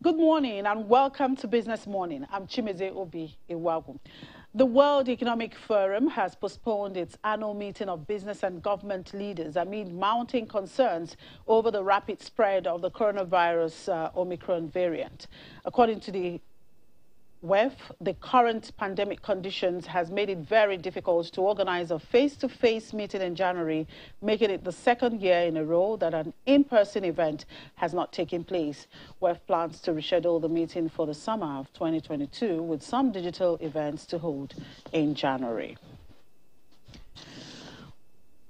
Good morning and welcome to Business Morning. I'm Chimeze Obi Iwagu. The World Economic Forum has postponed its annual meeting of business and government leaders amid mounting concerns over the rapid spread of the coronavirus Omicron variant. According to the WEF, the current pandemic conditions has made it very difficult to organize a face-to-face meeting in January, making it the second year in a row that an in-person event has not taken place. WEF plans to reschedule the meeting for the summer of 2022 with some digital events to hold in January.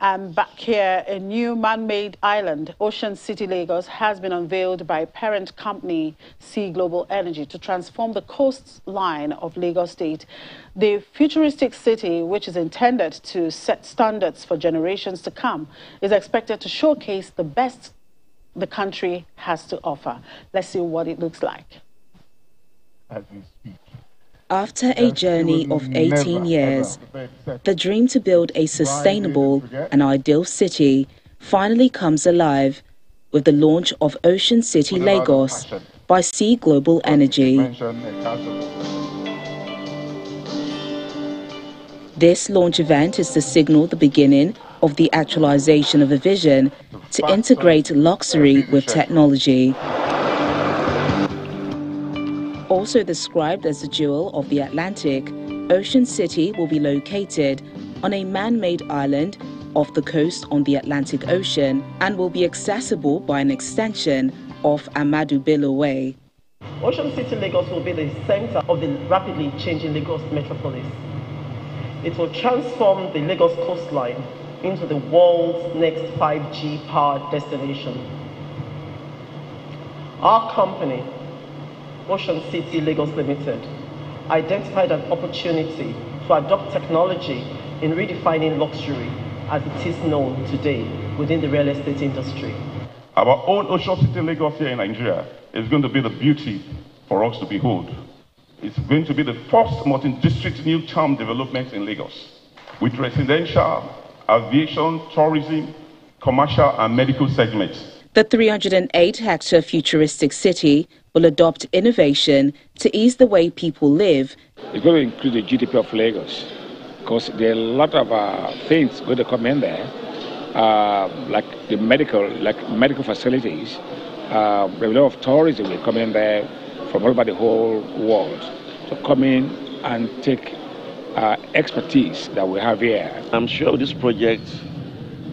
And back here, a new man-made island, Ocean City, Lagos, has been unveiled by parent company Sea Global Energy to transform the coastline of Lagos State. The futuristic city, which is intended to set standards for generations to come, is expected to showcase the best the country has to offer. Let's see what it looks like. As we speak. After a journey of 18 years, the dream to build a sustainable and ideal city finally comes alive with the launch of Ocean City, Lagos by Sea Global Energy. This launch event is to signal the beginning of the actualization of a vision to integrate luxury with technology. Also described as the jewel of the Atlantic, Ocean City will be located on a man-made island off the coast on the Atlantic Ocean and will be accessible by an extension of Ahmadu Bello Way. Ocean City, Lagos will be the center of the rapidly changing Lagos metropolis. It will transform the Lagos coastline into the world's next 5G powered destination. Our company, Ocean City Lagos Limited, identified an opportunity to adopt technology in redefining luxury as it is known today within the real estate industry. Our own Ocean City Lagos here in Nigeria is going to be the beauty for us to behold. It's going to be the first multi-district new town development in Lagos, with residential, aviation, tourism, commercial and medical segments. The 308-hectare futuristic city will adopt innovation to ease the way people live. It's going to increase the GDP of Lagos because there are a lot of things going to come in there, like medical facilities. There are a lot of tourism will come in there from all over the whole world to come in and take expertise that we have here. I'm sure this project,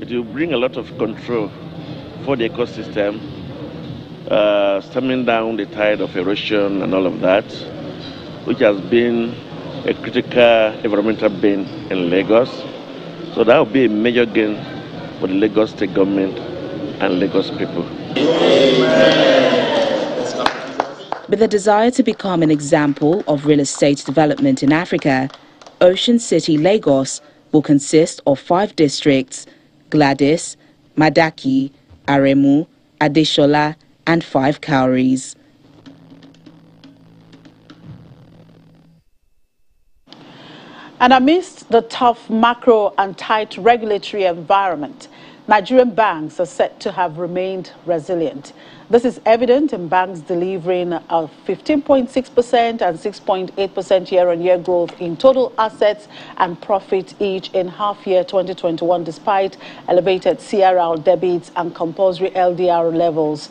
it will bring a lot of control for the ecosystem, stemming down the tide of erosion and all of that, which has been a critical environmental bane in Lagos. So that will be a major gain for the Lagos state government and Lagos people. With a desire to become an example of real estate development in Africa, Ocean City, Lagos will consist of 5 districts: Gladys, Madaki, Aremu, Adeshola, and 5 cowries. And amidst the tough macro and tight regulatory environment, Nigerian banks are said to have remained resilient. This is evident in banks delivering a 15.6% and 6.8% year-on-year growth in total assets and profit each in half-year 2021, despite elevated CRR debits and compulsory LDR levels.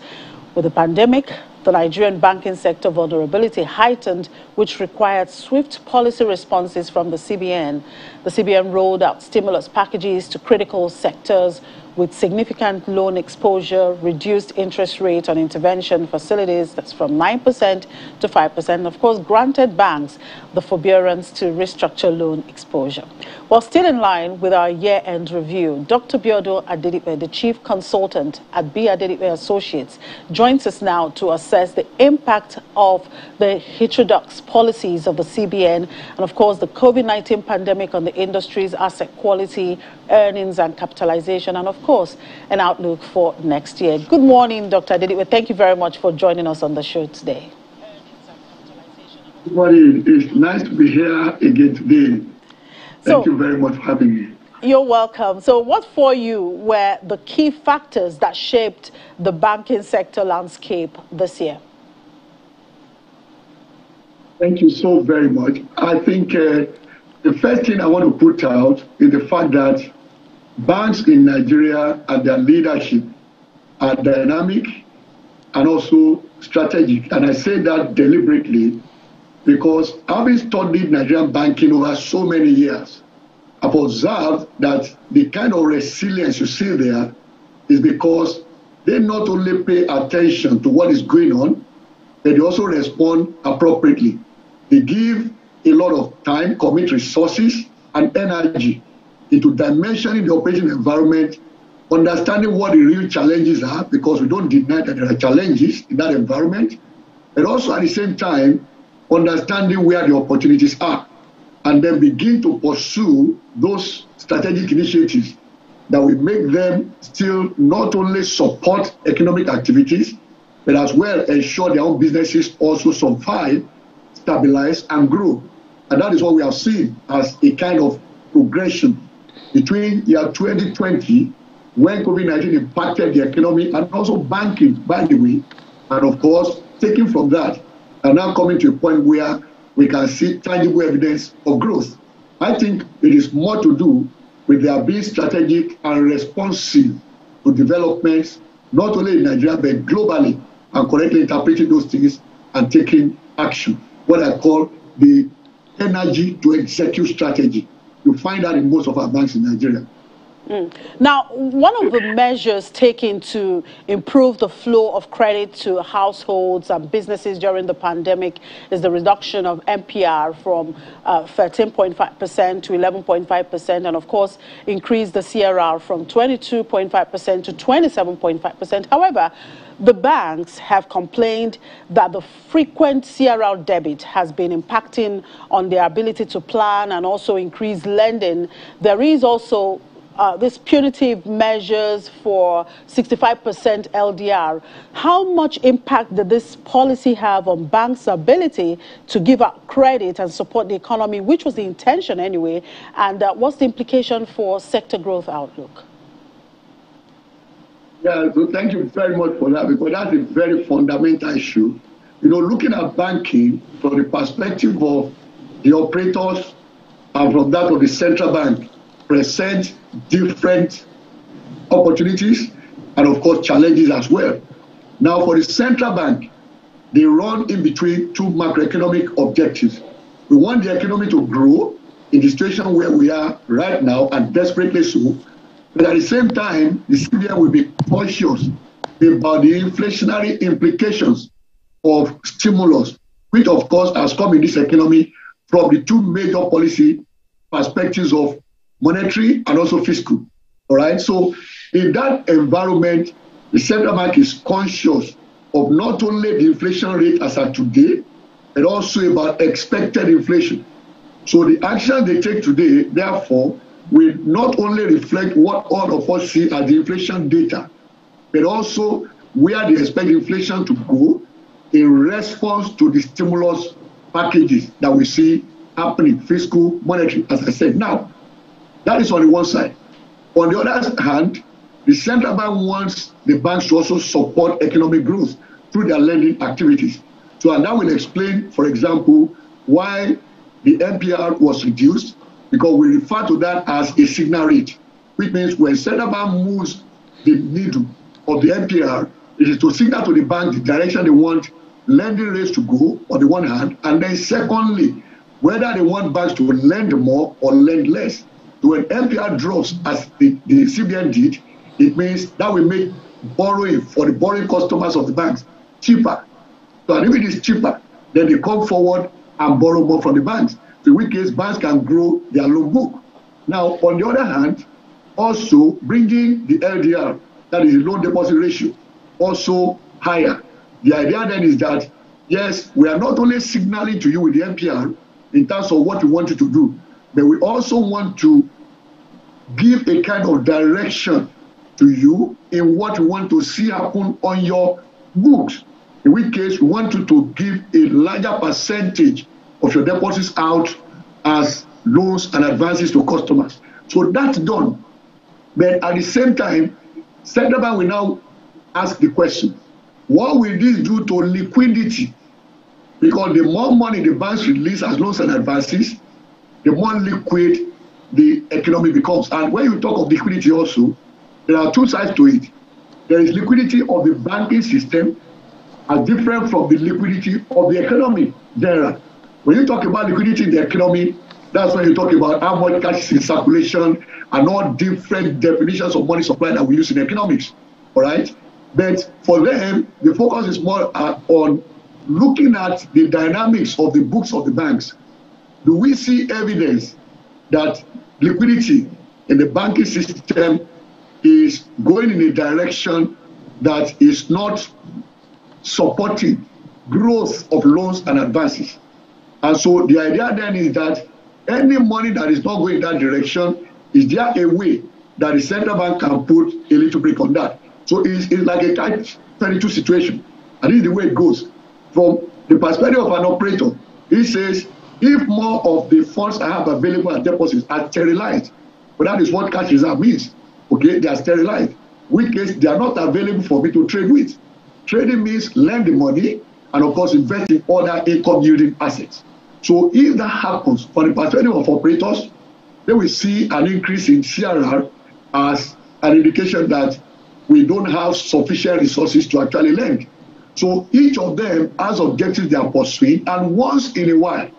With the pandemic, the Nigerian banking sector vulnerability heightened, which required swift policy responses from the CBN. The CBN rolled out stimulus packages to critical sectors with significant loan exposure, reduced interest rate on intervention facilities, that's from 9% to 5%, of course, granted banks the forbearance to restructure loan exposure. While still in line with our year-end review, Dr. Biodo Adedipe, the chief consultant at B. Adedipe Associates, joins us now to assess the impact of the heterodox policies of the CBN and, of course, the COVID-19 pandemic on the industry's asset quality, earnings and capitalization, and, of course, an outlook for next year. Good morning, Dr. Adedipe. Thank you very much for joining us on the show today. Good morning. It's nice to be here again today. Thank you very much for having me. You're welcome. So what for you were the key factors that shaped the banking sector landscape this year? Thank you so very much. I think the first thing I want to put out is the fact that banks in Nigeria and their leadership are dynamic and also strategic. And I say that deliberately because having studied Nigerian banking over so many years, I've observed that the kind of resilience you see there is because they not only pay attention to what is going on, but they also respond appropriately. They give a lot of time, commit resources and energy into dimensioning the operating environment, understanding what the real challenges are, because we don't deny that there are challenges in that environment, but also at the same time, understanding where the opportunities are, and then begin to pursue those strategic initiatives that will make them still not only support economic activities, but as well ensure their own businesses also survive, stabilize, and grow. And that is what we have seen as a kind of progression between year 2020, when COVID-19 impacted the economy and also banking, by the way, and of course, taking from that, and now coming to a point where we can see tangible evidence of growth. I think it is more to do with their being strategic and responsive to developments, not only in Nigeria, but globally, and correctly interpreting those things and taking action. What I call the energy to execute strategy. You find that in most of our banks in Nigeria. Now, one of the measures taken to improve the flow of credit to households and businesses during the pandemic is the reduction of MPR from 13.5% to 11.5%, and of course, increase the CRR from 22.5% to 27.5%. However, the banks have complained that the frequent CRR debit has been impacting on their ability to plan and also increase lending. There is also these punitive measures for 65% LDR. How much impact did this policy have on banks' ability to give out credit and support the economy, which was the intention anyway, and what's the implication for sector growth outlook? Yeah, so thank you very much for that, because that's a very fundamental issue. You know, looking at banking from the perspective of the operators and from that of the central bank present different opportunities and of course challenges as well. Now for the central bank, they run in between two macroeconomic objectives. We want the economy to grow in the situation where we are right now, and desperately so, but at the same time, the CBN will be cautious about the inflationary implications of stimulus, which of course has come in this economy from the two major policy perspectives of monetary and also fiscal. All right. So in that environment, the central bank is conscious of not only the inflation rate as at today, but also about expected inflation. So the action they take today, therefore, will not only reflect what all of us see as the inflation data, but also where they expect inflation to go in response to the stimulus packages that we see happening, fiscal, monetary, as I said. Now, that is on the one side. On the other hand, the central bank wants the banks to also support economic growth through their lending activities. So, and that will explain, for example, why the MPR was reduced, because we refer to that as a signal rate, which means when central bank moves the needle of the MPR, it is to signal to the bank the direction they want lending rates to go on the one hand, and then secondly, whether they want banks to lend more or lend less. So when MPR drops, as the CBN did, it means that will make borrowing for the borrowing customers of the banks cheaper. So and if it is cheaper, then they come forward and borrow more from the banks. So in which case, banks can grow their loan book. Now, on the other hand, also bringing the LDR, that is the loan deposit ratio, also higher. The idea then is that, yes, we are not only signaling to you with the MPR in terms of what we want you to do, but we also want to give a kind of direction to you in what we want to see happen on your books. In which case, we want you to give a larger percentage of your deposits out as loans and advances to customers. So that's done. But at the same time, central bank will now ask the question, what will this do to liquidity because the more money the banks release as loans and advances, the more liquid the economy becomes. And when you talk of liquidity also, there are two sides to it. There is liquidity of the banking system as different from the liquidity of the economy general. When you talk about liquidity in the economy, that's when you talk about how much cash is in circulation and all different definitions of money supply that we use in economics. All right? But for them, the focus is more on looking at the dynamics of the books of the banks. Do we see evidence that liquidity in the banking system is going in a direction that is not supporting growth of loans and advances? And so the idea then is that any money that is not going in that direction, is there a way that the central bank can put a little break on that? So it's like a catch-22 situation. And this is the way it goes. From the perspective of an operator, he says, if more of the funds I have available as deposits are sterilized, but that is what cash reserve means. Okay, they are sterilized, which case they are not available for me to trade with. Trading means lend the money and of course invest in other income yielding assets. So if that happens, for the perspective of operators, they will see an increase in CRR as an indication that we don't have sufficient resources to actually lend. So each of them has objectives they are pursuing, and once in a while,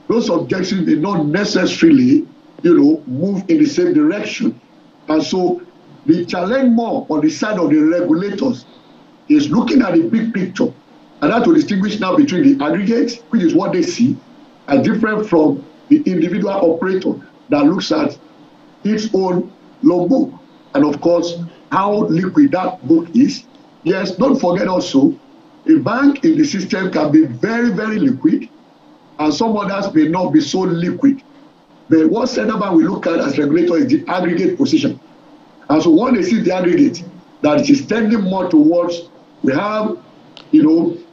those objectives may not necessarily, move in the same direction. And so the challenge more on the side of the regulators is looking at the big picture, and that will distinguish now between the aggregate, which is what they see, as different from the individual operator that looks at its own loan book, and of course, how liquid that book is. Yes, don't forget also, a bank in the system can be very, very liquid, and some others may not be so liquid. But what central bank we look at as regulator is the aggregate position. And so when they see the aggregate, that it is tending more towards, we have,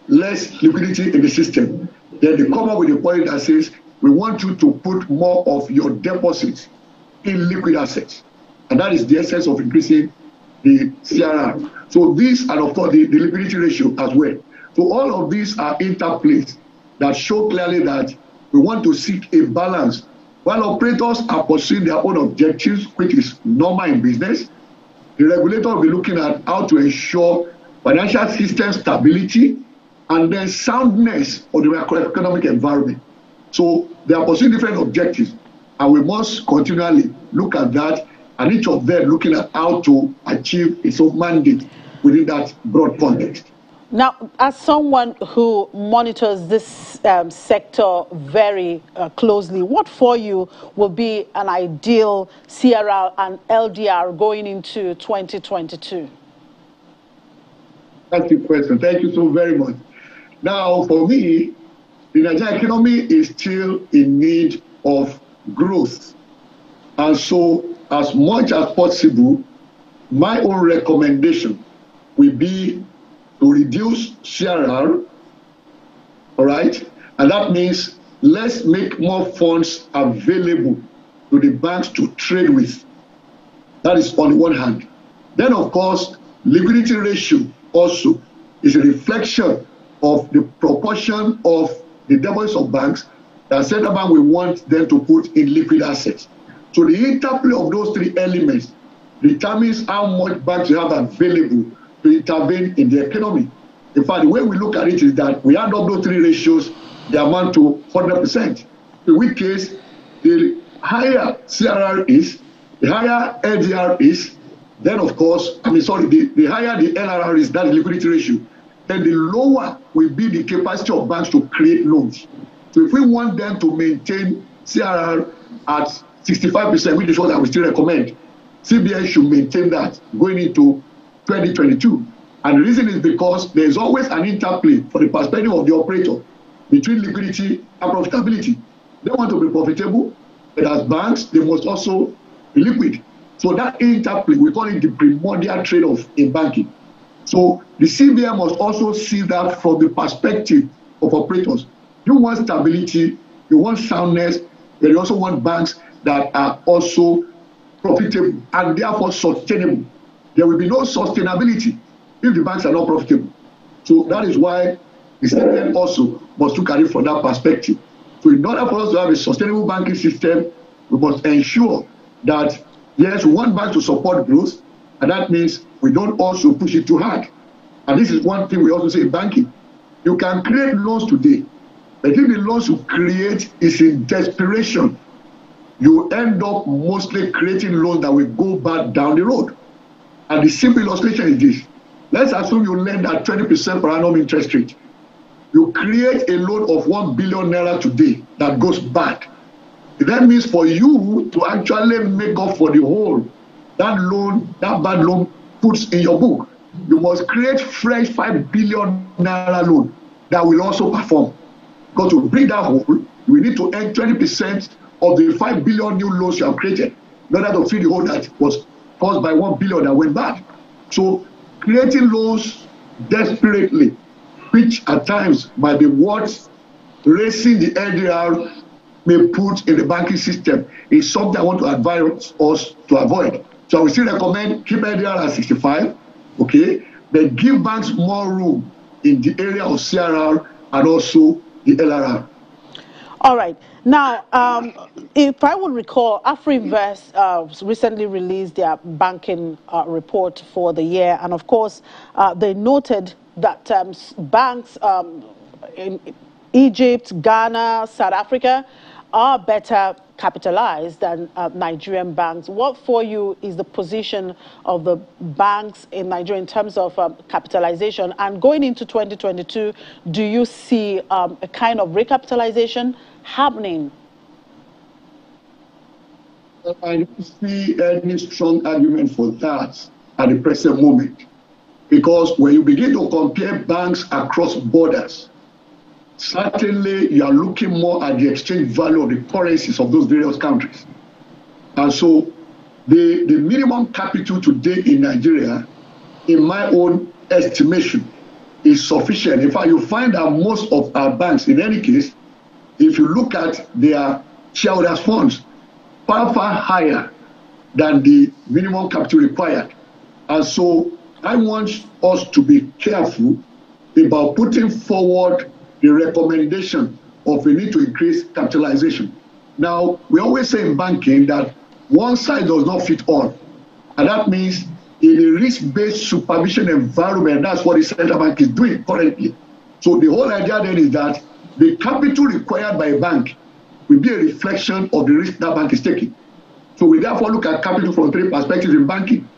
less liquidity in the system, then they come up with a point that says, we want you to put more of your deposits in liquid assets. And that is the essence of increasing the CRR. So this, and of course, the liquidity ratio as well. So all of these are interplays that show clearly that we want to seek a balance. While operators are pursuing their own objectives, which is normal in business, the regulator will be looking at how to ensure financial system stability and then soundness of the macroeconomic environment. So they are pursuing different objectives, and we must continually look at that, and each of them looking at how to achieve its own mandate within that broad context. Now, as someone who monitors this sector very closely, what for you will be an ideal CRR and LDR going into 2022? That's the question. Thank you so very much. Now, for me, the Nigerian economy is still in need of growth. And so, as much as possible, my own recommendation will be to reduce CRR, all right? And that means let's make more funds available to the banks to trade with. That is on the one hand. Then, of course, liquidity ratio also is a reflection of the proportion of the deposits of banks that central bank will want them to put in liquid assets. So the interplay of those three elements determines how much banks you have available to intervene in the economy. In fact, the way we look at it is that we add up those three ratios, they amount to 100%. In which case, the higher CRR is, the higher LDR is, then of course, the higher the LRR is, that liquidity ratio, then the lower will be the capacity of banks to create loans. So if we want them to maintain CRR at 65%, which is what I would still recommend, CBN should maintain that going into 2022. And the reason is because there is always an interplay for the perspective of the operator between liquidity and profitability. They want to be profitable, but as banks, they must also be liquid. So that interplay, we call it the primordial trade-off in banking. So the CBN must also see that from the perspective of operators. You want stability, you want soundness, but you also want banks that are also profitable and therefore sustainable. There will be no sustainability if the banks are not profitable. So that is why The system also must look at it from that perspective. So in order for us to have a sustainable banking system, we must ensure that, yes, we want banks to support growth, and that means we don't also push it too hard. And this is one thing we also say in banking. You can create loans today, but if the loans you create is in desperation, you end up mostly creating loans that will go back down the road. And the simple illustration is this. Let's assume you lend at 20% per annum interest rate. You create a loan of 1 billion naira today that goes bad. That means for you to actually make up for the whole, that loan, that bad loan puts in your book, you must create fresh 5 billion naira loan that will also perform. Because to bring that whole, we need to earn 20% of the 5 billion new loans you have created in order to fill the hole that was caused by 1 billion that went bad. So creating loans desperately, which at times might be what raising the LDR may put in the banking system, is something I want to advise us to avoid. So I will still recommend keep LDR at 65, okay, but give banks more room in the area of CRR and also the LRR. All right. Now, if I would recall, AfriInvest recently released their banking report for the year. And of course, they noted that banks in Egypt, Ghana, South Africa are better capitalized than Nigerian banks. What for you is the position of the banks in Nigeria in terms of capitalization? And going into 2022, do you see a kind of recapitalization happening? I don't see any strong argument for that at the present moment. Because when you begin to compare banks across borders, certainly you are looking more at the exchange value of the currencies of those various countries. And so the minimum capital today in Nigeria, in my own estimation, is sufficient. In fact, you find that most of our banks, in any case, if you look at their shareholders' funds, far higher than the minimum capital required. And so I want us to be careful about putting forward the recommendation of a need to increase capitalization. Now, we always say in banking that one size does not fit all. And that means in a risk-based supervision environment, that's what the central bank is doing currently. So the whole idea then is that the capital required by a bank will be a reflection of the risk that bank is taking. So we therefore look at capital from three perspectives in banking.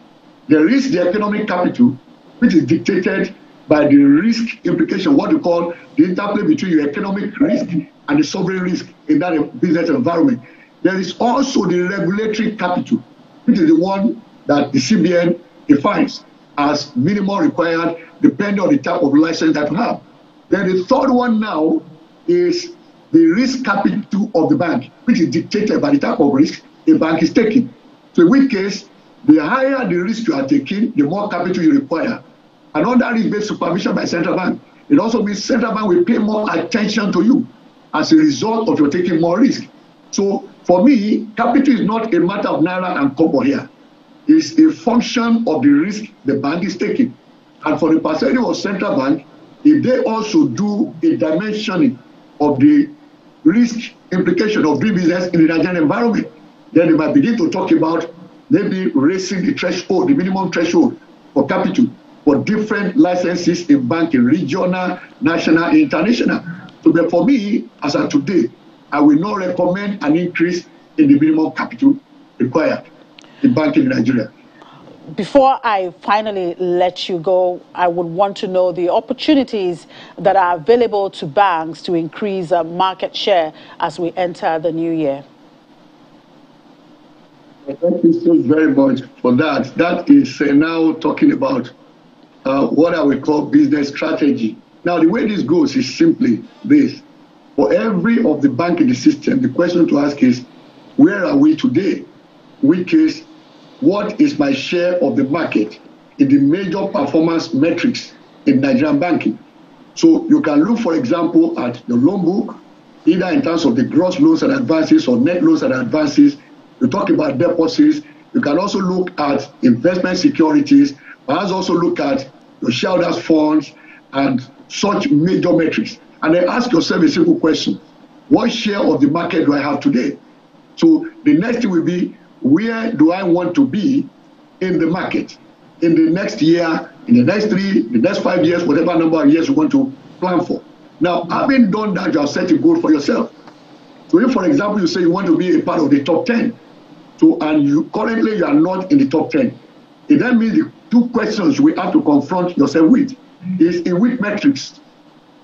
There is the economic capital, which is dictated by the risk implication, what we call the interplay between your economic risk and the sovereign risk in that business environment. There is also the regulatory capital, which is the one that the CBN defines as minimum required depending on the type of license that you have. Then the third one now is the risk capital of the bank, which is dictated by the type of risk a bank is taking. So in which case, the higher the risk you are taking, the more capital you require. And under risk-based supervision by central bank, it also means central bank will pay more attention to you as a result of your taking more risk. So for me, capital is not a matter of naira and kobo here. It's a function of the risk the bank is taking. And for the perspective of central bank, if they also do a dimensioning of the risk implication of doing business in the Nigerian environment, then they might begin to talk about maybe raising the threshold, the minimum threshold for capital for different licenses in banking, regional, national, international. So but for me, as of today, I will not recommend an increase in the minimum capital required in banking in Nigeria. Before I finally let you go, I would want to know the opportunities that are available to banks to increase market share as we enter the new year. Thank you so very much for that. That is now talking about what I would call business strategy. Now, the way this goes is simply this. For every of the bank in the system, the question to ask is, where are we today? Which is, what is my share of the market in the major performance metrics in Nigerian banking? So you can look, for example, at the loan book, either in terms of the gross loans and advances or net loans and advances. You talk about deposits. You can also look at investment securities. Perhaps also look at your shareholders' funds and such major metrics. And then ask yourself a simple question. What share of the market do I have today? So the next thing will be, where do I want to be in the market in the next year, in the next 3, the next 5 years, whatever number of years you want to plan for. Now, having done that, you have set a goal for yourself. So if, for example, you say you want to be a part of the top 10, and you currently are not in the top 10, it then means the 2 questions you will have to confront yourself with is in which metrics,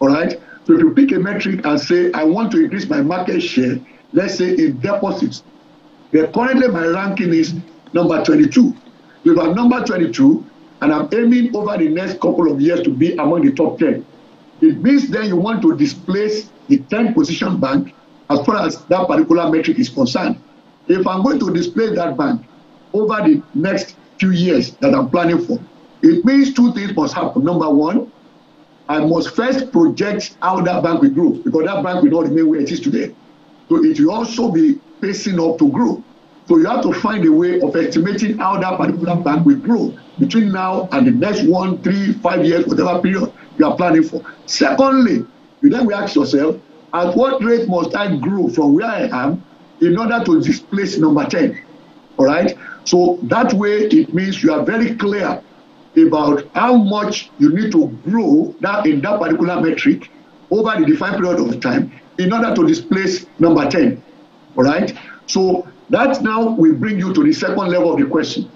all right? So if you pick a metric and say, I want to increase my market share, let's say in deposits, then currently my ranking is number 22. If I'm number 22, and I'm aiming over the next couple of years to be among the top 10, it means then you want to displace the 10th position bank as far as that particular metric is concerned. If I'm going to displace that bank over the next few years that I'm planning for, it means 2 things must happen. Number 1, I must first project how that bank will grow, because that bank will not remain where it is today. So it will also be pacing up to grow. So you have to find a way of estimating how that particular bank will grow between now and the next 1, 3, 5 years, whatever period you are planning for. Secondly, you then will ask yourself, at what rate must I grow from where I am in order to displace number 10? All right? So that way it means you are very clear about how much you need to grow that in that particular metric over the defined period of time in order to displace number 10. All right? So that now will bring you to the second level of the question.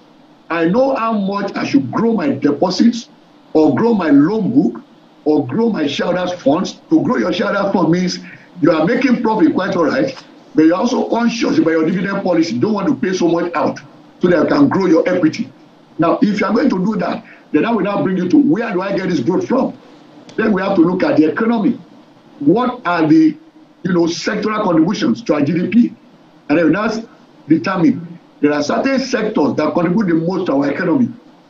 I know how much I should grow my deposits, or grow my loan book, or grow my shareholders' funds. To grow your shareholders' fund means you are making profit, quite all right, but you're also conscious about your dividend policy. You don't want to pay so much out so that you can grow your equity. Now, if you are going to do that, then that will now bring you to, where do I get this growth from? Then we have to look at the economy. What are the sectoral contributions to our GDP? And then that's determine. There are certain sectors that contribute the most to our economy.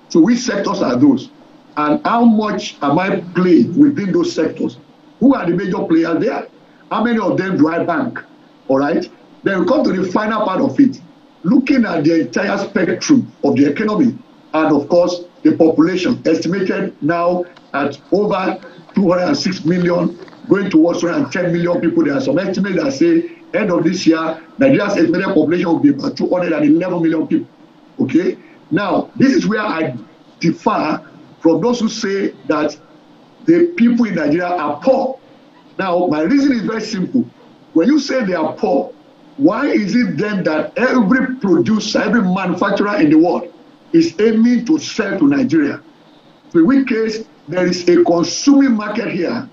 So which sectors are those? And how much am I playing within those sectors? Who are the major players there? How many of them do I bank? All right? Then we come to the final part of it, looking at the entire spectrum of the economy, and of course the population, estimated now at over 206 million, going towards 110 million people. There are some estimates that say end of this year, Nigeria's estimated population will be about 211 million people. Okay? Now, this is where I differ from those who say that the people in Nigeria are poor. Now, my reason is very simple. When you say they are poor, why is it then that every producer, every manufacturer in the world is aiming to sell to Nigeria? So in which case, there is a consuming market here.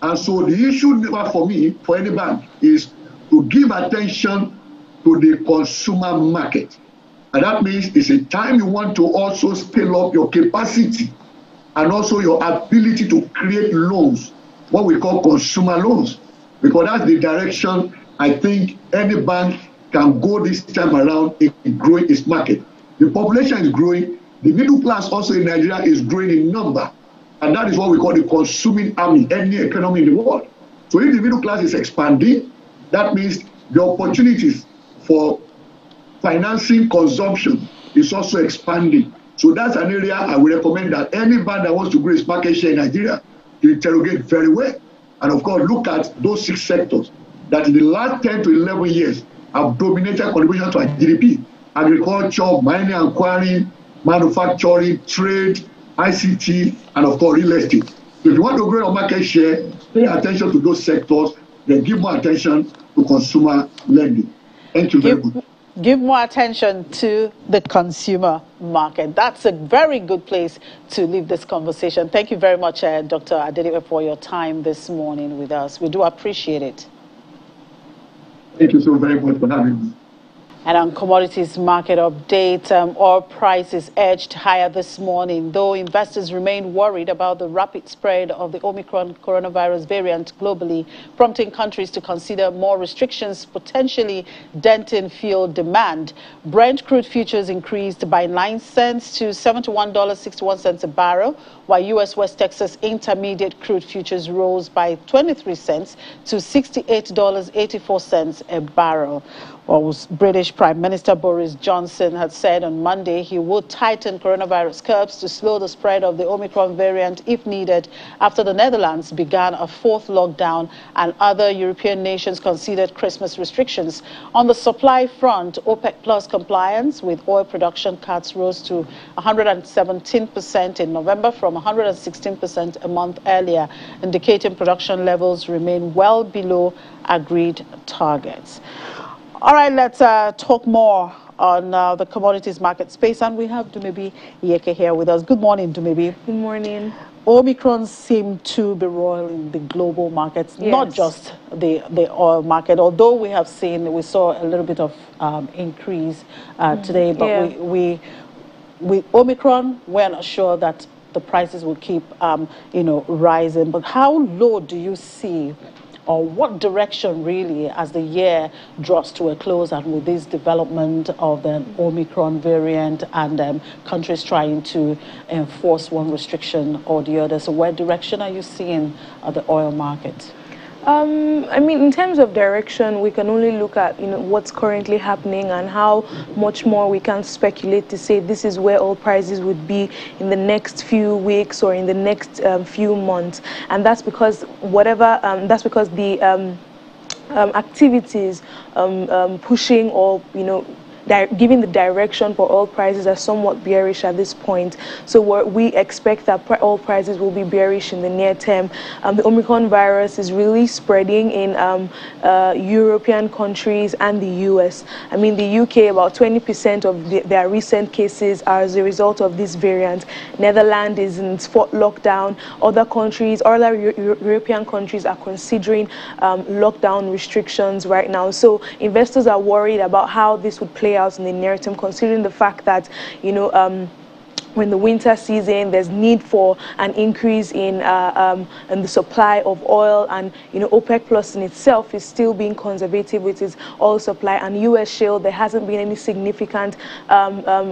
And so the issue never for me, for any bank, is to give attention to the consumer market. And that means it's a time you want to also scale up your capacity and also your ability to create loans, what we call consumer loans, because that's the direction I think any bank can go this time around in growing its market. The population is growing. The middle class also in Nigeria is growing in number. And that is what we call the consuming army, any economy in the world. So if the middle class is expanding, that means the opportunities for financing consumption is also expanding. So that's an area I would recommend that any bank that wants to grow its market share in Nigeria to interrogate very well. And of course, look at those 6 sectors that in the last 10 to 11 years have dominated contribution to our GDP. Agriculture, mining and quarrying, manufacturing, trade, ICT, and of course, real estate. So if you want to grow your market share, pay attention to those sectors, then give more attention to consumer lending. Thank you very much. Give more attention to the consumer market. That's a very good place to leave this conversation. Thank you very much, Dr. Adedipe, for your time this morning with us. We do appreciate it. Thank you so very much for having me. And on commodities market update, oil prices edged higher this morning, though investors remain worried about the rapid spread of the Omicron coronavirus variant globally, prompting countries to consider more restrictions, potentially denting fuel demand. Brent crude futures increased by 9 cents to $71.61 a barrel, while U.S. West Texas Intermediate crude futures rose by 23 cents to $68.84 a barrel. British Prime Minister Boris Johnson had said on Monday he would tighten coronavirus curbs to slow the spread of the Omicron variant if needed after the Netherlands began a fourth lockdown and other European nations considered Christmas restrictions. On the supply front, OPEC Plus compliance with oil production cuts rose to 117% in November from 116% a month earlier, indicating production levels remain well below agreed targets. All right, let's talk more on the commodities market space. And we have Dumebi Yeke here with us. Good morning, Dumebi. Good morning. Omicron seemed to be roiling the global markets, yes, not just the oil market, although we saw a little bit of increase today. But yeah, with Omicron, we're not sure that the prices will keep, rising. But how low do you see, or what direction really, as the year draws to a close and with this development of the Omicron variant and countries trying to enforce one restriction or the other? So what direction are you seeing the oil market? I mean, in terms of direction, we can only look at what's currently happening and how much more we can speculate to say this is where oil prices would be in the next few weeks or in the next few months, and that's because the activities pushing or giving the direction for oil prices are somewhat bearish at this point. So we expect that oil prices will be bearish in the near term. The Omicron virus is really spreading in European countries and the US. I mean, the UK, about 20% of their recent cases are as a result of this variant. Netherlands is in fourth lockdown. Other European countries are considering lockdown restrictions right now. So investors are worried about how this would play out in the near term, considering the fact that when the winter season, there's need for an increase in the supply of oil, and OPEC Plus in itself is still being conservative with its oil supply, and US shale, there hasn't been any significant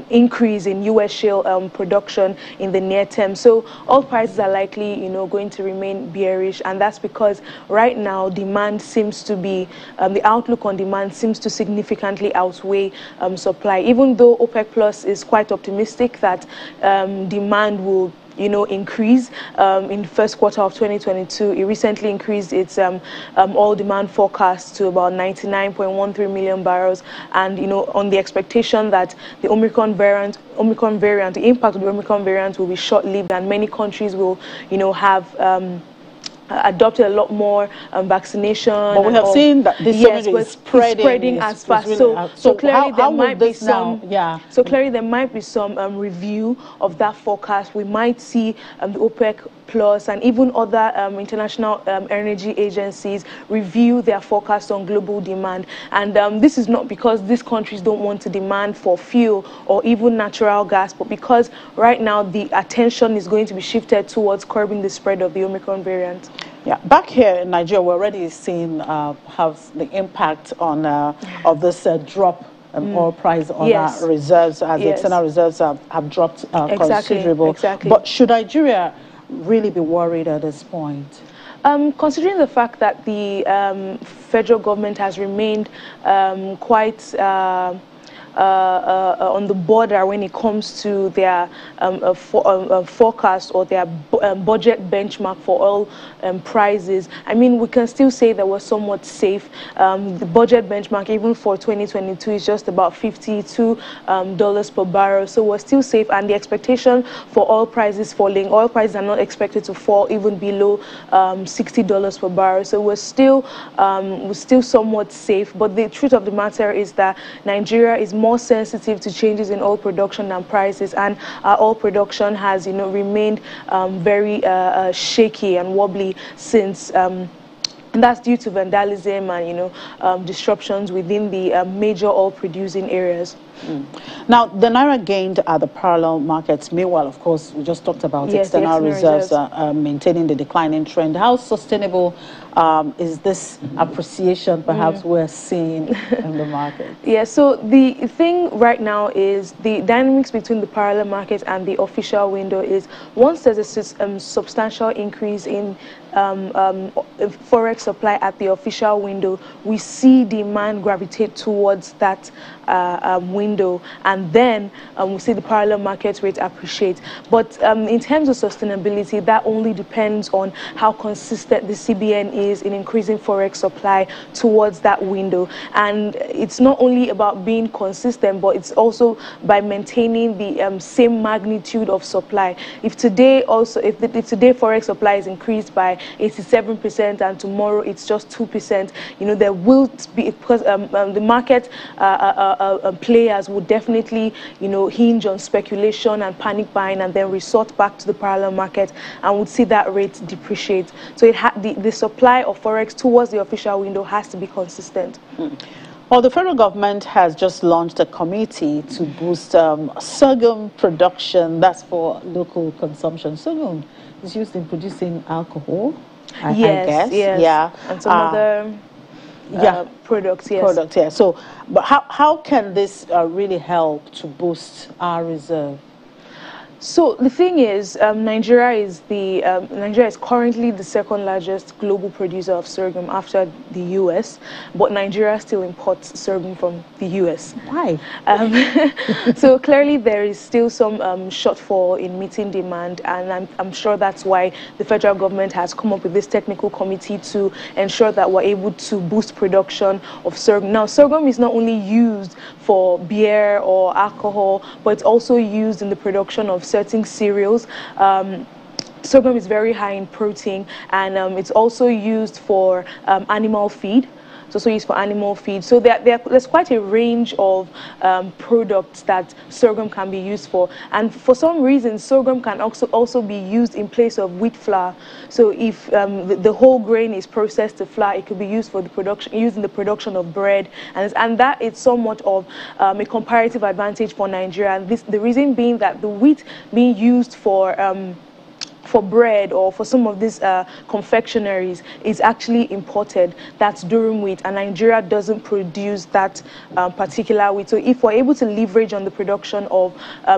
increase in US shale production in the near term. So oil prices are likely going to remain bearish, and that's because right now demand seems to be the outlook on demand seems to significantly outweigh supply, even though OPEC Plus is quite optimistic that demand will increase in the first quarter of 2022. It recently increased its oil demand forecast to about 99.13 million barrels, and on the expectation that the Omicron variant, the impact of the Omicron variant will be short-lived, and many countries will have adopted a lot more vaccination. But we have seen that this is spreading as fast. So clearly there might be some. So clearly there might be some review of that forecast. We might see the OPEC Plus and even other international energy agencies review their forecast on global demand. And this is not because these countries don't want to demand for fuel or even natural gas, but because right now the attention is going to be shifted towards curbing the spread of the Omicron variant. Yeah, back here in Nigeria, we're already seeing how the impact on of this drop oil price on our reserves, as the external reserves have dropped considerable. But should Nigeria really be worried at this point? Considering the fact that the federal government has remained quite on the border when it comes to their forecast or their budget benchmark for oil prices, I mean, we can still say that we're somewhat safe. The budget benchmark, even for 2022, is just about $52 per barrel, so we're still safe. And the expectation for oil prices falling, oil prices are not expected to fall even below $60 per barrel, so we're still somewhat safe. But the truth of the matter is that Nigeria is more sensitive to changes in oil production and prices, and our oil production has remained very shaky and wobbly since and that's due to vandalism and disruptions within the major oil producing areas. Now, the Naira gained at the parallel markets. Meanwhile, of course, we just talked about external reserves maintaining the declining trend. How sustainable is this appreciation perhaps we're seeing in the market? Yeah, so the thing right now is the dynamics between the parallel market and the official window is once there's a substantial increase in forex supply at the official window, we see demand gravitate towards that window, and then we see the parallel market rate appreciate. But in terms of sustainability, that only depends on how consistent the CBN is in increasing forex supply towards that window. And it's not only about being consistent, but it's also by maintaining the same magnitude of supply. If today today forex supply is increased by 87% and tomorrow it's just 2%, you know, there will be, because the market players would definitely, you know, hinge on speculation and panic buying and then resort back to the parallel market, and would see that rate depreciate. So the supply of forex towards the official window has to be consistent. Well, the federal government has just launched a committee to boost sorghum production. That's for local consumption. Sorghum is used in producing alcohol, I guess. Yes. Yeah. And some other products, yes. Products, yeah. So, but how can this really help to boost our reserve? So the thing is, Nigeria is currently the second largest global producer of sorghum after the US, but Nigeria still imports sorghum from the US. Why? So clearly there is still some shortfall in meeting demand, and I'm sure that's why the federal government has come up with this technical committee to ensure that we're able to boost production of sorghum. Now, sorghum is not only used for beer or alcohol, but it's also used in the production of certain cereals. Sorghum is very high in protein, and it's also used for animal feed. It's also used for animal feed. So there's quite a range of products that sorghum can be used for. And for some reason, sorghum can also be used in place of wheat flour. So if the whole grain is processed to flour, it could be used for the production of bread. And that is somewhat of a comparative advantage for Nigeria. And the reason being that the wheat being used for bread or for some of these confectionaries is actually imported. That's durum wheat, and Nigeria doesn't produce that particular wheat. So if we're able to leverage on the production of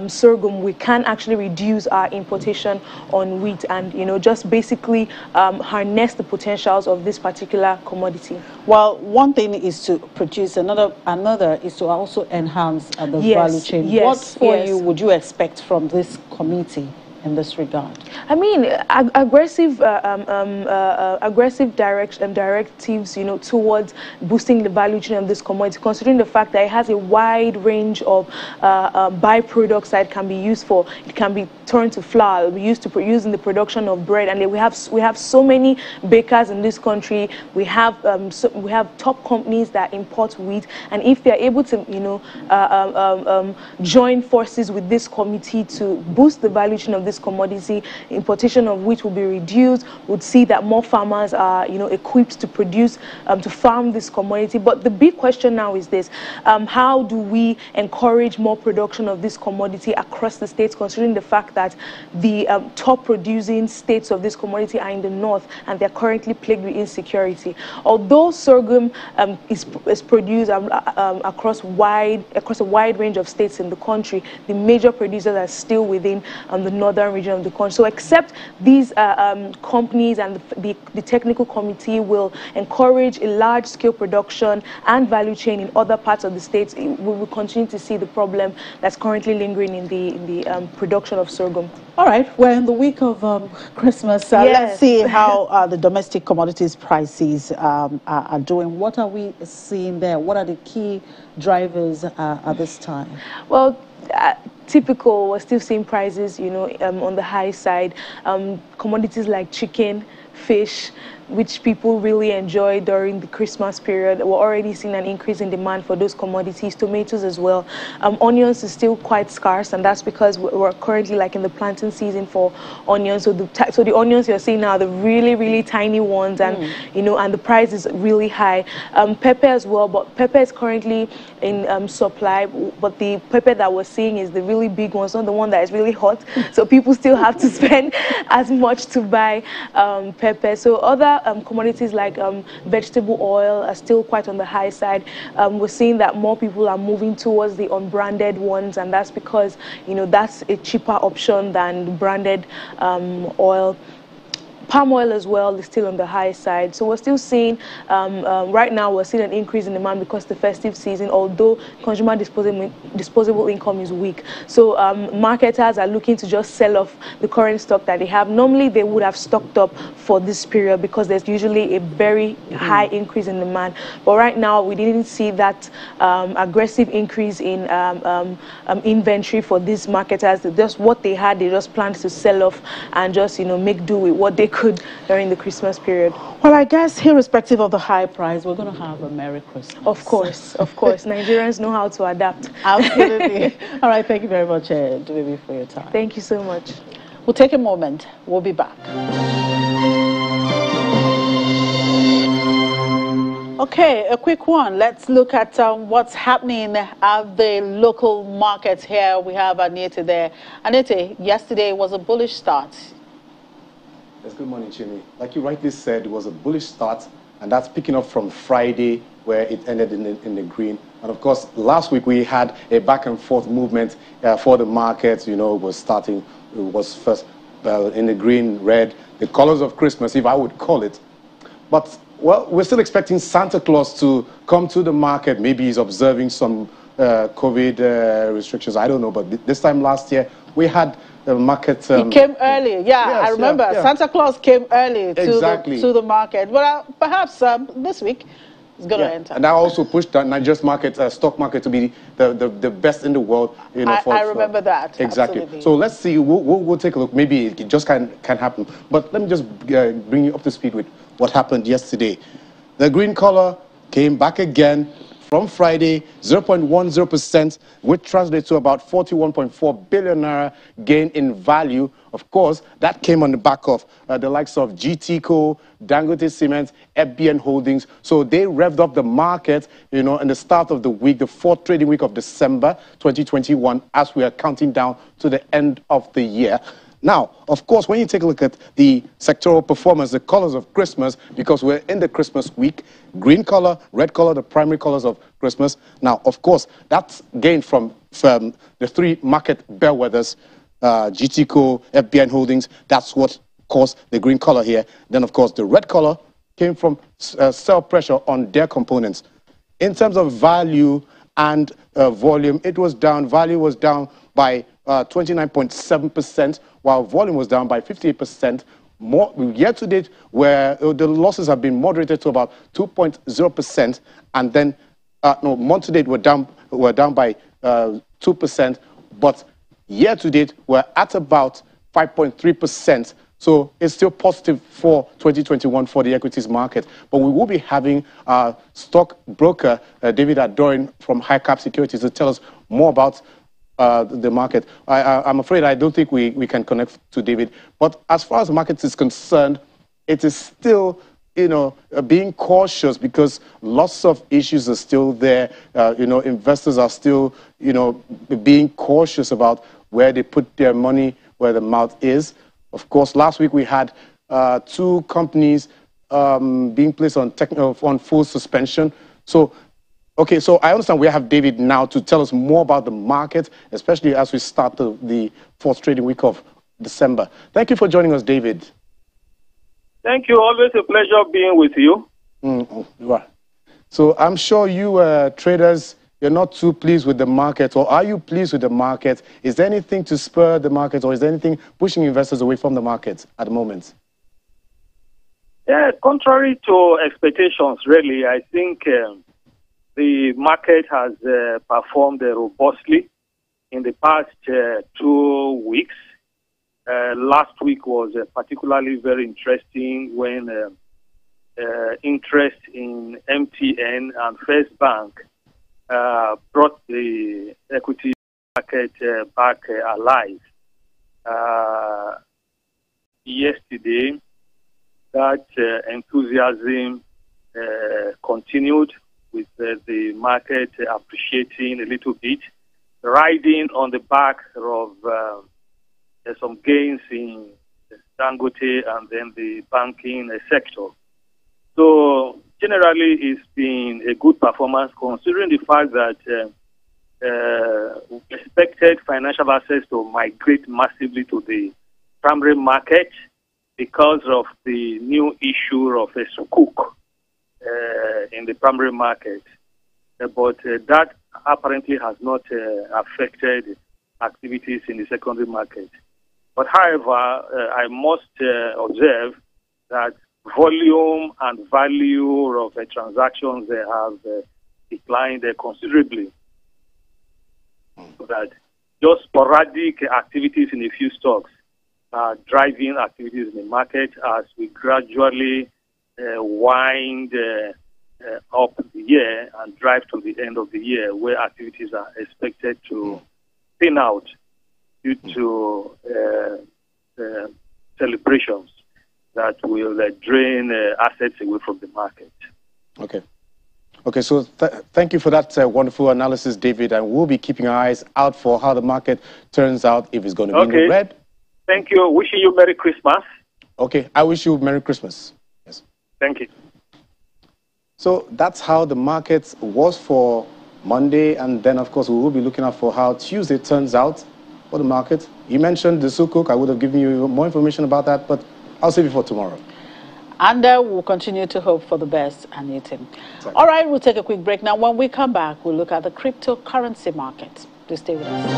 sorghum, we can actually reduce our importation on wheat and, you know, just basically harness the potentials of this particular commodity. Well, one thing is to produce, another is to also enhance the value chain. What for you would you expect from this committee in this regard? I mean, aggressive directives, you know, towards boosting the value chain of this commodity, considering the fact that it has a wide range of byproducts that it can be used for. It can be turned to flour, we used in the production of bread, and we have so many bakers in this country. We have top companies that import wheat, and if they are able to, you know, join forces with this committee to boost the value chain of this commodity, importation of which will be reduced, would see that more farmers are, you know, equipped to produce, to farm this commodity. But the big question now is this: how do we encourage more production of this commodity across the states, considering the fact that the top producing states of this commodity are in the north and they're currently plagued with insecurity? Although sorghum is produced across a wide range of states in the country, the major producers are still within the northern region of the country. So except these companies and the technical committee will encourage a large-scale production and value chain in other parts of the states, we will continue to see the problem that's currently lingering in the production of sorghum. All right, we're in the week of Christmas. Let's see how the domestic commodities prices are doing. What are we seeing there? What are the key drivers at this time? Well, typical, we're still seeing prices, you know, on the high side. Commodities like chicken fish, which people really enjoy during the Christmas period. We're already seeing an increase in demand for those commodities, tomatoes as well. Onions is still quite scarce, and that's because we're currently like in the planting season for onions. So the onions you're seeing now are the really, really tiny ones, and and the price is really high. Pepper as well, but pepper is currently in supply, but the pepper that we're seeing is the really big ones, not the one that is really hot. So people still have to spend as much to buy pepper. So other commodities like vegetable oil are still quite on the high side. We're seeing that more people are moving towards the unbranded ones, and that's because that's a cheaper option than branded oil. Palm oil as well is still on the high side. So we're still seeing, right now we're seeing an increase in demand because the festive season, although consumer disposable income is weak. So marketers are looking to just sell off the current stock that they have. Normally they would have stocked up for this period because there's usually a very high increase in demand. But right now we didn't see that aggressive increase in inventory for these marketers. Just what they had, they just planned to sell off and just make do with what they could during the Christmas period. Well, I guess irrespective of the high price, we're going to have a Merry Christmas. Of course. Nigerians know how to adapt. Absolutely. All right, thank you very much, Baby, for your time. Thank you so much. We'll take a moment. We'll be back. Okay, a quick one. Let's look at what's happening at the local markets here. We have Anita there. Anita, yesterday was a bullish start. Yes, good morning, Chini. Like you rightly said, it was a bullish start, and that's picking up from Friday, where it ended in the green. And of course, last week we had a back and forth movement for the market. It was first in the green, red, the colors of Christmas, if I would call it. But, well, we're still expecting Santa Claus to come to the market. Maybe he's observing some COVID restrictions. I don't know. But this time last year, we had the market. He came early. Yeah, yes, I remember. Yeah. Santa Claus came early to the market. Well, perhaps this week is going to enter. And that also pushed the Nigeria's market, stock market, to be the best in the world. I remember that. Exactly. Absolutely. So let's see. We'll take a look. Maybe it just can happen. But let me just bring you up to speed with what happened yesterday. The green color came back again from Friday, 0.10%, which translates to about 41.4 billion naira gain in value. Of course, that came on the back of the likes of GTCO, Dangote Cement, FBN Holdings. So they revved up the market, in the start of the week, the fourth trading week of December 2021, as we are counting down to the end of the year. Now, of course, when you take a look at the sectoral performance, the colors of Christmas, because we're in the Christmas week, green color, red color, the primary colors of Christmas. Now, of course, that's gained from the three market bellwethers, GTCO, FBN Holdings. That's what caused the green color here. Then, of course, the red color came from sell pressure on their components. In terms of value and volume, it was down. Value was down by 29.7%, while volume was down by 58%. More year to date, where the losses have been moderated to about 2.0%, and then month to date we're down by 2%, but year to date we're at about 5.3%. So it's still positive for 2021 for the equities market. But we will be having stock broker David Adorin from High Cap Securities to tell us more about the market. I'm afraid I don't think we can connect to David. But as far as the market is concerned, it is still, being cautious because lots of issues are still there. Investors are still, being cautious about where they put their money, where the mouth is. Of course, last week we had two companies being placed on full suspension. So I understand we have David now to tell us more about the market, especially as we start the fourth trading week of December. Thank you for joining us, David. Thank you. Always a pleasure being with you. You are. So I'm sure you traders, you're not too pleased with the market, or are you pleased with the market? Is there anything to spur the market, or is there anything pushing investors away from the market at the moment? Yeah, contrary to expectations, really, I think the market has performed robustly in the past 2 weeks. last week was particularly very interesting when interest in MTN and First Bank brought the equity market back alive. Yesterday, that enthusiasm continued with the market appreciating a little bit, riding on the back of some gains in Dangote and then the banking sector. So generally, it's been a good performance considering the fact that we expected financial assets to migrate massively to the primary market because of the new issue of a sukuk in the primary market. But that apparently has not affected activities in the secondary market. But however, I must observe that volume and value of transactions have declined considerably. So that just sporadic activities in a few stocks are driving activities in the market as we gradually wind up the year and drive to the end of the year, where activities are expected to thin out due to celebrations that will drain assets away from the market. Okay. Okay, so thank you for that wonderful analysis, David, and we'll be keeping our eyes out for how the market turns out, if it's going to be in the red. Thank you. Wishing you Merry Christmas. Okay, I wish you Merry Christmas. Yes. Thank you. So that's how the market was for Monday, and then, of course, we will be looking out for how Tuesday turns out for the market. You mentioned the sukuk. I would have given you more information about that, but I'll save it for tomorrow. And we'll continue to hope for the best, Anita. Exactly. All right, we'll take a quick break. Now, when we come back, we'll look at the cryptocurrency market. Please stay with us.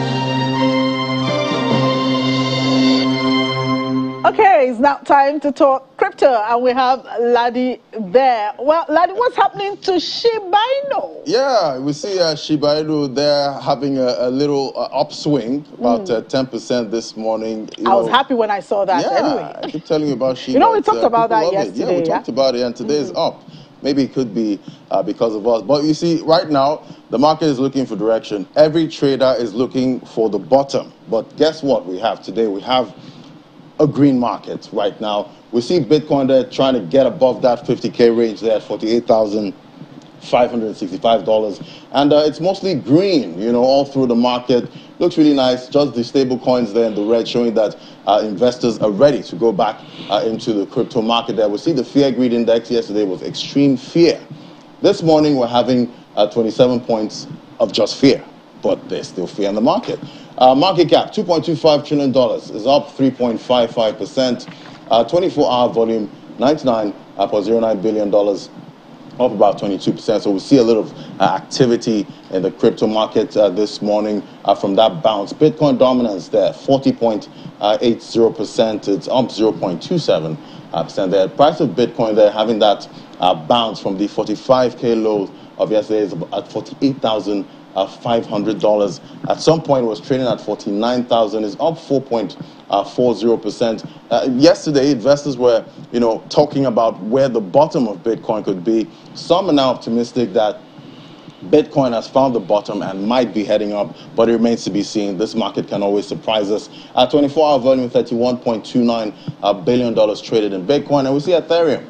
Okay, it's now time to talk crypto, and we have Ladi there. Well, Ladi, what's happening to Shiba Inu? Yeah, we see Shiba Inu there having a little upswing, about 10% this morning. I was happy when I saw that. Yeah, anyway. I keep telling you about Shiba. You know, we talked about that yesterday. Yeah, we talked about it, and today is up. Maybe it could be because of us. But you see, right now, the market is looking for direction. Every trader is looking for the bottom. But guess what we have today? We have a green market right now. We see Bitcoin there trying to get above that 50K range there at $48,565. And it's mostly green, you know, all through the market. Looks really nice. Just the stable coins there in the red showing that investors are ready to go back into the crypto market there. We see the fear greed index yesterday was extreme fear. This morning we're having 27 points of just fear, but there's still fear in the market. Market cap, $2.25 trillion, is up 3.55%. 24-hour volume, $99.09 billion, up about 22%. So we see a little activity in the crypto market this morning from that bounce. Bitcoin dominance there, 40.80%. It's up 0.27% there. Price of Bitcoin there having that bounce from the 45K low of yesterday is at $48,500. At some point, it was trading at $49,000. It's up 4.40%. Yesterday, investors were, talking about where the bottom of Bitcoin could be. Some are now optimistic that Bitcoin has found the bottom and might be heading up, but it remains to be seen. This market can always surprise us. At 24-hour volume, $31.29 billion traded in Bitcoin. And we see Ethereum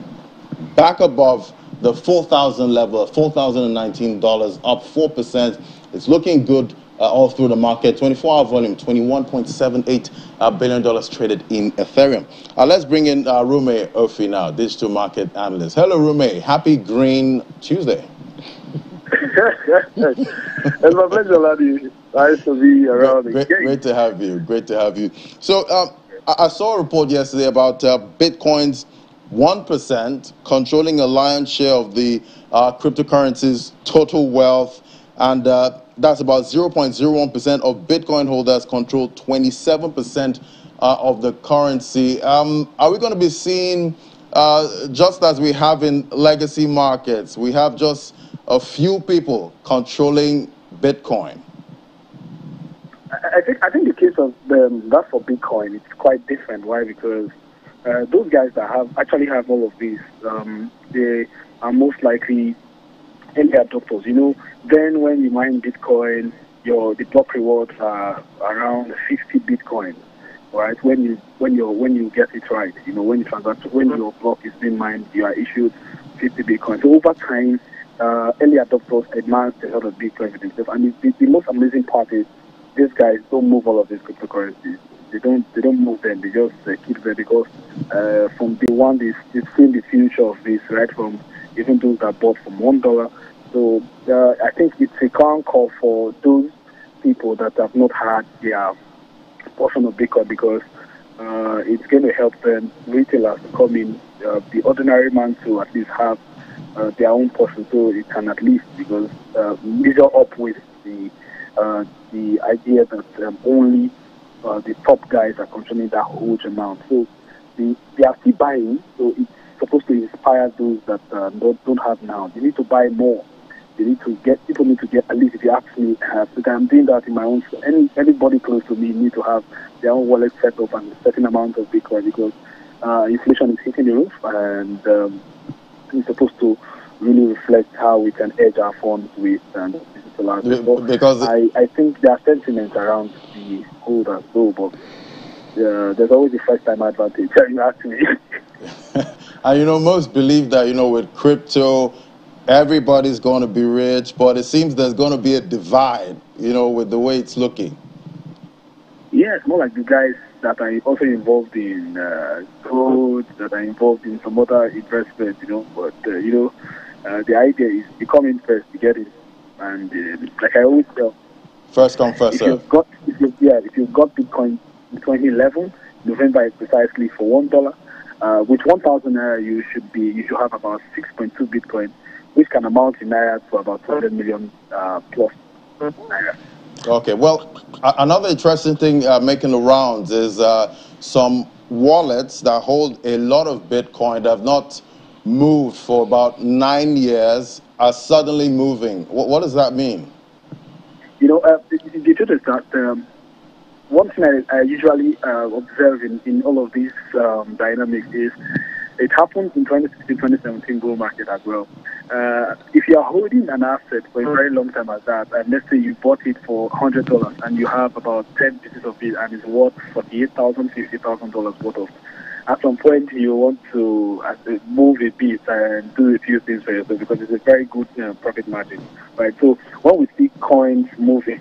back above the 4,000 level, $4,019, up 4%. It's looking good all through the market. 24-hour volume, $21.78 billion traded in Ethereum. Let's bring in Rume Ofi now, digital market analyst. Hello, Rume. Happy Green Tuesday. It's my pleasure, Ladi. Nice to be around again. Great to have you. Great to have you. So I saw a report yesterday about Bitcoin's 1% controlling a lion's share of the cryptocurrency's total wealth, and that's about 0.01% of Bitcoin holders control 27% of the currency. Are we going to be seeing, just as we have in legacy markets, we have just a few people controlling Bitcoin? I think the case of that for Bitcoin, it's quite different. Why? Because those guys that actually have all of these, they are most likely early adopters. Then when you mine Bitcoin, the block rewards are around 50 Bitcoin, right? When you get it right, when you transact, when your block is being mined, you are issued 50 Bitcoin. So over time, early adopters amassed a lot of Bitcoin for themselves. And the most amazing part is these guys don't move all of these cryptocurrencies. They don't move them. They just keep them because from day one, they've seen the future of this, right? From even those that bought from $1. So I think it's a current call for those people that have not had their portion of Bitcoin, because it's going to help them retailers to come in, the ordinary man to at least have their own portion, so it can at least, because measure up with the idea that only the top guys are controlling that huge amount. So they are still buying, so it's supposed to inspire those that don't have now. They need to buy more. People need to get, at least if you ask me, because I'm doing that in my own, anybody close to me need to have their own wallet set up and a certain amount of Bitcoin, because inflation is hitting the roof, and it's supposed to really reflect how we can hedge our funds with digital assets. Because I think there are sentiments around the hold and so, but there's always a first-time advantage. You ask me. And most believe that with crypto, everybody's going to be rich, but it seems there's going to be a divide, with the way it's looking. Yeah, it's more like the guys that are also involved in code, that are involved in some other investments, but, the idea is you come in first, you get it. And like I always tell, first come, first serve. If you've got Bitcoin in 2011, November is precisely for $1. With 1,000 naira, you should have about 6.2 Bitcoin, which can amount in naira to about 200 million plus naira. Okay, well, another interesting thing making the rounds is some wallets that hold a lot of Bitcoin that have not moved for about 9 years are suddenly moving. What does that mean? The truth is that one thing I usually observe in all of these dynamics is it happened in 2016-2017 bull market as well. If you are holding an asset for a very long time as that, and let's say you bought it for $100 and you have about 10 pieces of it and it's worth $48,000, $50,000 worth of, at some point you want to move a bit and do a few things for yourself, because it's a very good profit margin, right? So when we see coins moving,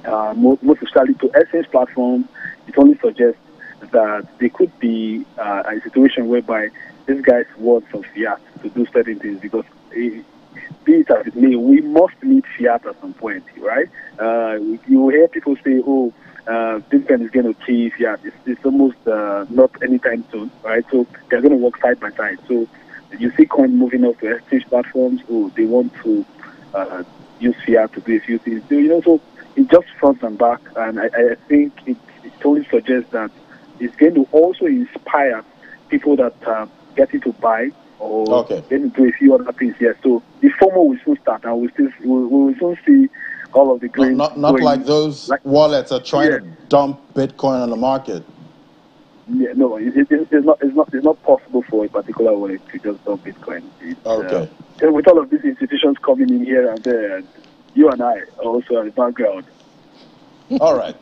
most especially to exchange platforms, it only suggests that there could be a situation whereby this guy's words of fiat to do certain things, because be it as it may, we must need fiat at some point, right? You hear people say, Bitcoin is going to kill fiat. It's almost not anytime soon, right? So they're going to work side by side. So you see coin moving up to exchange platforms, they want to use fiat to do a few things. So it just front and back, and I think it only suggests that it's going to also inspire people that getting to buy or getting to do a few other things here. So the FOMO will soon start, and we will soon see all of the green. Not like those wallets are trying to dump Bitcoin on the market. Yeah, no, it's not possible for a particular wallet to just dump Bitcoin. With all of these institutions coming in here and there, you and I are also at the background. All right.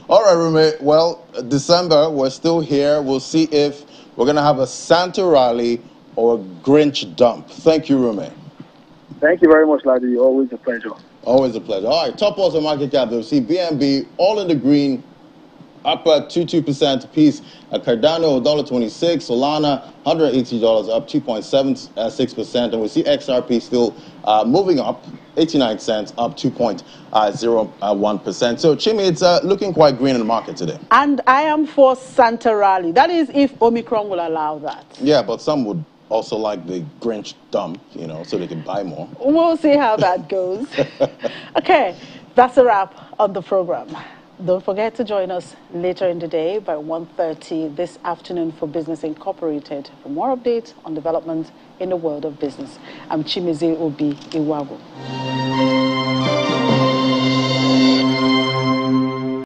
All right, Rumi. Well, December, we're still here. We'll see if we're going to have a Santa rally or a Grinch dump. Thank you, Rumi. Thank you very much, Ladi. Always a pleasure. Always a pleasure. All right, top also market cap. We'll see BNB all in the green, up at 2% apiece. Cardano, $1.26. Solana, $180, up 2.76%. And we see XRP still moving up, 89 cents, up 2.01%. So, Chimi, it's looking quite green in the market today. And I am for Santa rally. That is if Omicron will allow that. Yeah, but some would also like the Grinch dump, so they can buy more. We'll see how that goes. Okay, that's a wrap on the program. Don't forget to join us later in the day by 1:30 this afternoon for Business Incorporated for more updates on developments in the world of business. I'm Chimize Obi Iwago.